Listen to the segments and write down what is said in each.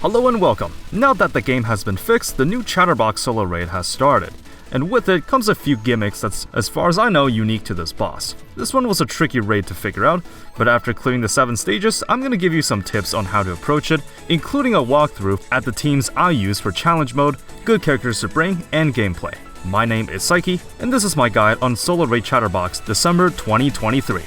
Hello and welcome. Now that the game has been fixed, the new Chatterbox solo raid has started. And with it comes a few gimmicks that's, as far as I know, unique to this boss. This one was a tricky raid to figure out, but after clearing the 7 stages, I'm gonna give you some tips on how to approach it, including a walkthrough at the teams I use for challenge mode, good characters to bring, and gameplay. My name is Psyche, and this is my guide on solo Raid Chatterbox December 2023.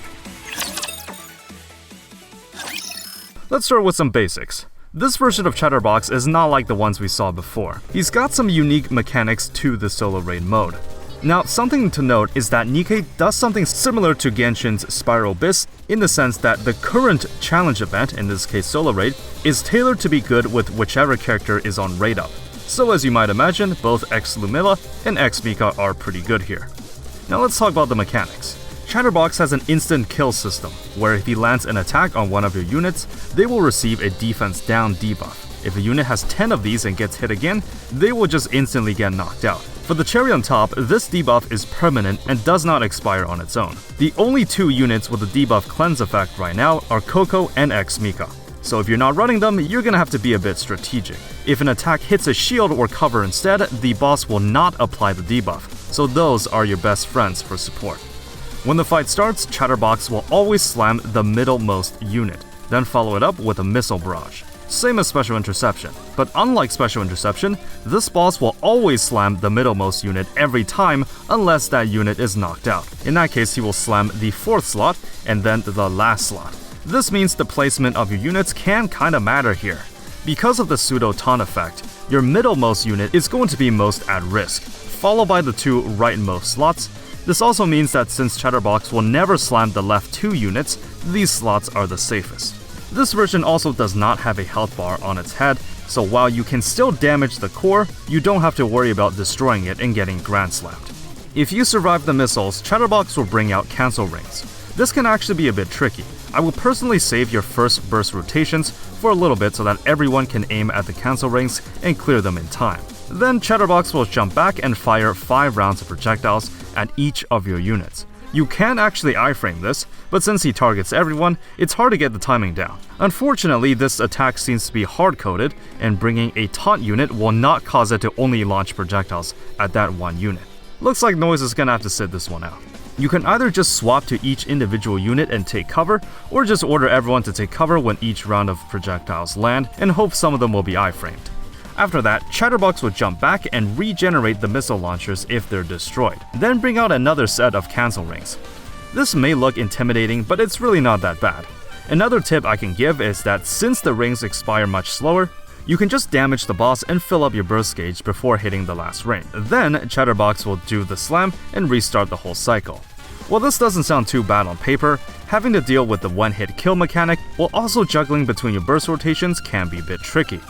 Let's start with some basics. This version of Chatterbox is not like the ones we saw before. He's got some unique mechanics to the solo raid mode. Now, something to note is that Nikke does something similar to Genshin's Spiral Abyss in the sense that the current challenge event, in this case solo raid, is tailored to be good with whichever character is on raid up. So as you might imagine, both X-Lumilla and X-Mika are pretty good here. Now let's talk about the mechanics. Chatterbox has an instant kill system, where if he lands an attack on one of your units, they will receive a defense down debuff. If a unit has 10 of these and gets hit again, they will just instantly get knocked out. For the cherry on top, this debuff is permanent and does not expire on its own. The only 2 units with the debuff cleanse effect right now are Coco and X-Mika. So if you're not running them, you're gonna have to be a bit strategic. If an attack hits a shield or cover instead, the boss will not apply the debuff, so those are your best friends for support. When the fight starts, Chatterbox will always slam the middlemost unit, then follow it up with a missile barrage. Same as Special Interception, but unlike Special Interception, this boss will always slam the middlemost unit every time unless that unit is knocked out. In that case, he will slam the 4th slot and then the last slot. This means the placement of your units can kinda matter here. Because of the pseudo-taunt effect, your middlemost unit is going to be most at risk, followed by the 2 rightmost slots. This also means that since Chatterbox will never slam the left 2 units, these slots are the safest. This version also does not have a health bar on its head, so while you can still damage the core, you don't have to worry about destroying it and getting grand slammed. If you survive the missiles, Chatterbox will bring out cancel rings. This can actually be a bit tricky. I will personally save your first burst rotations for a little bit so that everyone can aim at the cancel rings and clear them in time. Then Chatterbox will jump back and fire 5 rounds of projectiles at each of your units. You can actually iframe this, but since he targets everyone, it's hard to get the timing down. Unfortunately, this attack seems to be hard-coded, and bringing a taunt unit will not cause it to only launch projectiles at that one unit. Looks like Noise is gonna have to sit this one out. You can either just swap to each individual unit and take cover, or just order everyone to take cover when each round of projectiles land, and hope some of them will be iframed. After that, Chatterbox will jump back and regenerate the missile launchers if they're destroyed, then bring out another set of cancel rings. This may look intimidating, but it's really not that bad. Another tip I can give is that since the rings expire much slower, you can just damage the boss and fill up your burst gauge before hitting the last ring. Then, Chatterbox will do the slam and restart the whole cycle. While this doesn't sound too bad on paper, having to deal with the one-hit kill mechanic while also juggling between your burst rotations can be a bit tricky.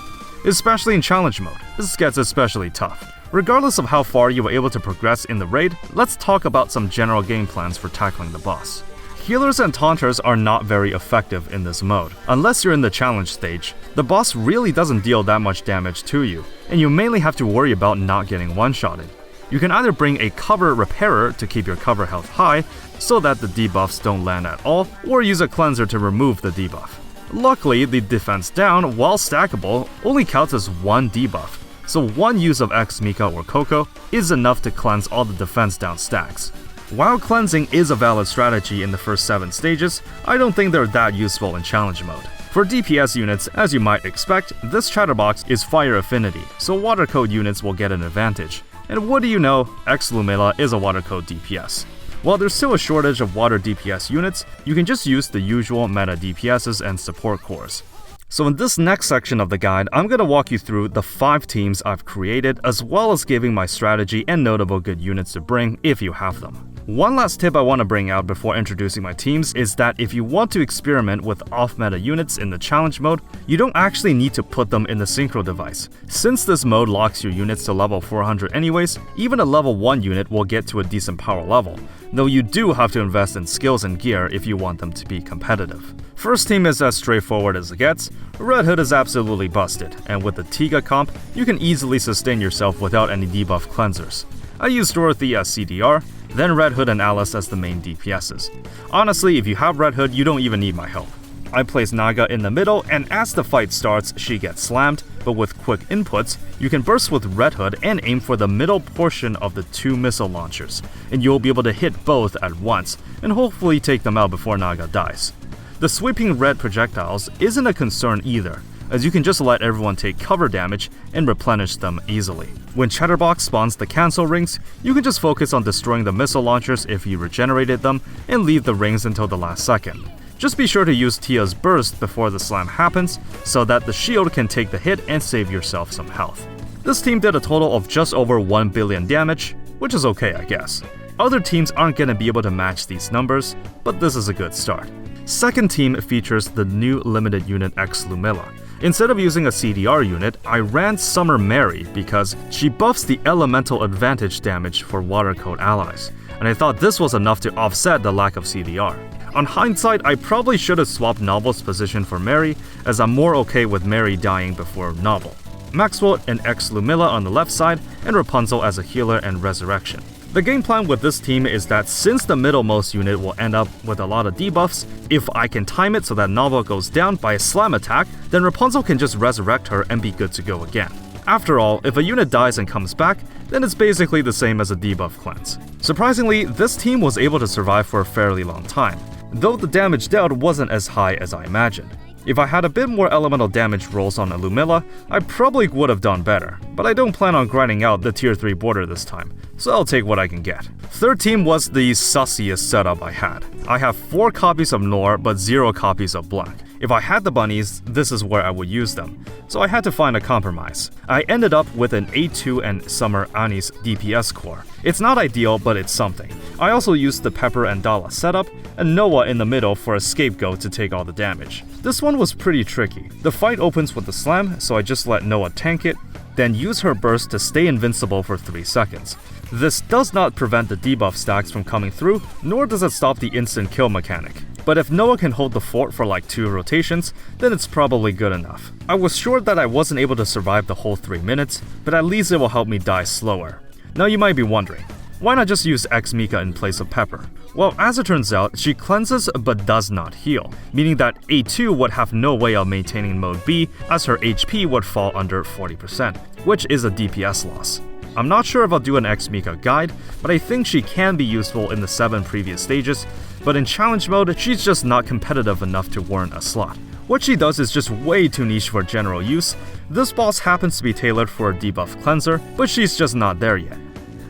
Especially in challenge mode, this gets especially tough. Regardless of how far you were able to progress in the raid, let's talk about some general game plans for tackling the boss. Healers and taunters are not very effective in this mode. Unless you're in the challenge stage, the boss really doesn't deal that much damage to you, and you mainly have to worry about not getting one-shotted. You can either bring a cover repairer to keep your cover health high, so that the debuffs don't land at all, or use a cleanser to remove the debuff. Luckily, the defense down, while stackable, only counts as 1 debuff, so 1 use of X-Mika or Coco is enough to cleanse all the defense down stacks. While cleansing is a valid strategy in the first 7 stages, I don't think they're that useful in challenge mode. For DPS units, as you might expect, this Chatterbox is fire affinity, so water code units will get an advantage. And what do you know, X-Lumilla is a water code DPS. While there's still a shortage of water DPS units, you can just use the usual meta DPSs and support cores. So in this next section of the guide, I'm going to walk you through the 5 teams I've created, as well as giving my strategy and notable good units to bring if you have them. One last tip I want to bring out before introducing my teams is that if you want to experiment with off-meta units in the challenge mode, you don't actually need to put them in the synchro device. Since this mode locks your units to level 400 anyways, even a level 1 unit will get to a decent power level, though you do have to invest in skills and gear if you want them to be competitive. First team is as straightforward as it gets. Red Hood is absolutely busted, and with the Tiga comp, you can easily sustain yourself without any debuff cleansers. I use Dorothy as CDR, then Red Hood and Alice as the main DPSs. Honestly, if you have Red Hood, you don't even need my help. I place Naga in the middle, and as the fight starts, she gets slammed, but with quick inputs, you can burst with Red Hood and aim for the middle portion of the 2 missile launchers, and you'll be able to hit both at once, and hopefully take them out before Naga dies. The sweeping red projectiles isn't a concern either, as you can just let everyone take cover damage and replenish them easily. When Chatterbox spawns the cancel rings, you can just focus on destroying the missile launchers if you regenerated them, and leave the rings until the last second. Just be sure to use Tia's burst before the slam happens, so that the shield can take the hit and save yourself some health. This team did a total of just over 1 billion damage, which is okay I guess. Other teams aren't gonna be able to match these numbers, but this is a good start. Second team features the new limited unit X Lumilla. Instead of using a CDR unit, I ran Summer Mary because she buffs the elemental advantage damage for water code allies, and I thought this was enough to offset the lack of CDR. On hindsight, I probably should have swapped Novel's position for Mary, as I'm more okay with Mary dying before Novel. Maxwell and X Lumilla on the left side, and Rapunzel as a healer and resurrection. The game plan with this team is that since the middlemost unit will end up with a lot of debuffs, if I can time it so that Novel goes down by a slam attack, then Rapunzel can just resurrect her and be good to go again. After all, if a unit dies and comes back, then it's basically the same as a debuff cleanse. Surprisingly, this team was able to survive for a fairly long time, though the damage dealt wasn't as high as I imagined. If I had a bit more elemental damage rolls on a Lumilla, I probably would have done better, but I don't plan on grinding out the tier 3 border this time, so I'll take what I can get. Third team was the sussiest setup I had. I have 4 copies of Noir but 0 copies of Black. If I had the bunnies, this is where I would use them, so I had to find a compromise. I ended up with an A2 and Summer Annie's DPS core. It's not ideal, but it's something. I also used the Pepper and Dala setup, and Noah in the middle for a scapegoat to take all the damage. This one was pretty tricky. The fight opens with the slam, so I just let Noah tank it, then use her burst to stay invincible for 3 seconds. This does not prevent the debuff stacks from coming through, nor does it stop the instant kill mechanic. But if Noah can hold the fort for like 2 rotations, then it's probably good enough. I was sure that I wasn't able to survive the whole 3 minutes, but at least it will help me die slower. Now you might be wondering, why not just use X Mika in place of Pepper? Well, as it turns out, she cleanses but does not heal, meaning that A2 would have no way of maintaining mode B as her HP would fall under 40%, which is a DPS loss. I'm not sure if I'll do an X Mika guide, but I think she can be useful in the 7 previous stages, but in challenge mode, she's just not competitive enough to warrant a slot. What she does is just way too niche for general use. This boss happens to be tailored for a debuff cleanser, but she's just not there yet.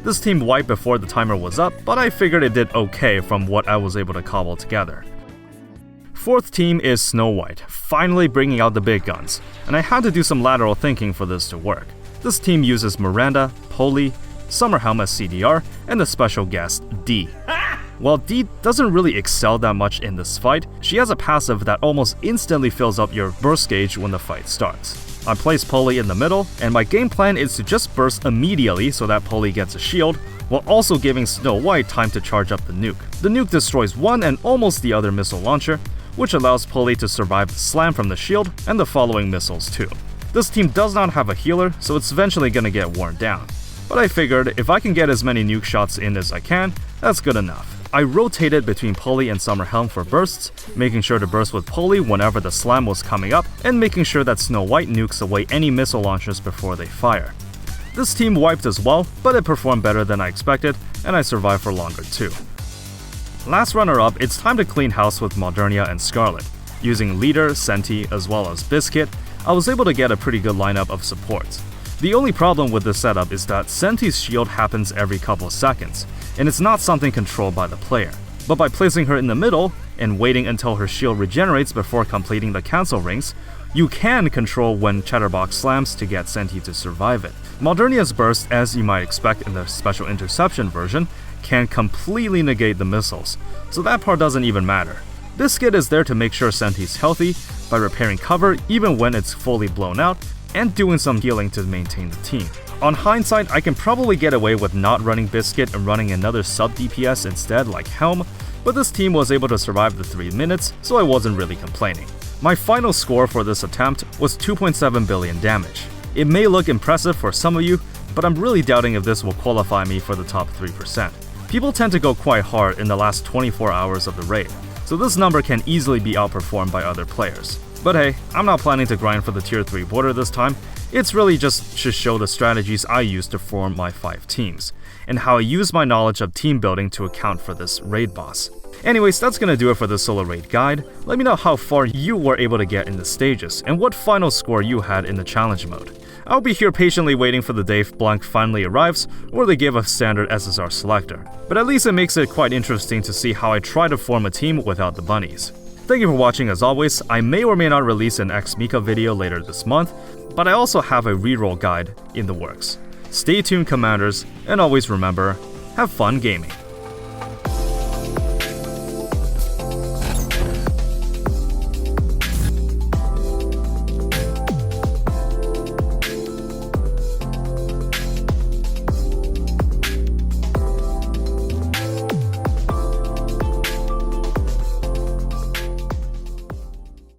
This team wiped before the timer was up, but I figured it did okay from what I was able to cobble together. Fourth team is Snow White, finally bringing out the big guns, and I had to do some lateral thinking for this to work. This team uses Miranda, Polly, Summerhelm as CDR, and the special guest, D. While D doesn't really excel that much in this fight, she has a passive that almost instantly fills up your burst gauge when the fight starts. I place Polly in the middle, and my game plan is to just burst immediately so that Polly gets a shield, while also giving Snow White time to charge up the nuke. The nuke destroys one and almost the other missile launcher, which allows Polly to survive the slam from the shield and the following missiles too. This team does not have a healer, so it's eventually gonna get worn down. But I figured if I can get as many nuke shots in as I can, that's good enough. I rotated between Polly and Summerhelm for bursts, making sure to burst with Polly whenever the slam was coming up, and making sure that Snow White nukes away any missile launchers before they fire. This team wiped as well, but it performed better than I expected, and I survived for longer too. Last runner-up, it's time to clean house with Modernia and Scarlet. Using Leader, Senti, as well as Biscuit, I was able to get a pretty good lineup of supports. The only problem with this setup is that Senti's shield happens every couple of seconds, and it's not something controlled by the player. But by placing her in the middle, and waiting until her shield regenerates before completing the cancel rings, you can control when Chatterbox slams to get Senti to survive it. Modernia's burst, as you might expect in the special interception version, can completely negate the missiles, so that part doesn't even matter. Biscuit is there to make sure Senti's healthy by repairing cover even when it's fully blown out, and doing some healing to maintain the team. On hindsight, I can probably get away with not running Biscuit and running another sub DPS instead like Helm, but this team was able to survive the 3 minutes, so I wasn't really complaining. My final score for this attempt was 2.7 billion damage. It may look impressive for some of you, but I'm really doubting if this will qualify me for the top 3%. People tend to go quite hard in the last 24 hours of the raid, so this number can easily be outperformed by other players. But hey, I'm not planning to grind for the tier 3 border this time. It's really just to show the strategies I use to form my 5 teams, and how I use my knowledge of team building to account for this raid boss. Anyways, that's gonna do it for the solo raid guide. Let me know how far you were able to get in the stages, and what final score you had in the challenge mode. I'll be here patiently waiting for the day Blanc finally arrives, or they give a standard SSR selector. But at least it makes it quite interesting to see how I try to form a team without the bunnies. Thank you for watching as always. I may or may not release an X-Mika video later this month, but I also have a reroll guide in the works. Stay tuned, Commanders, and always remember, have fun gaming.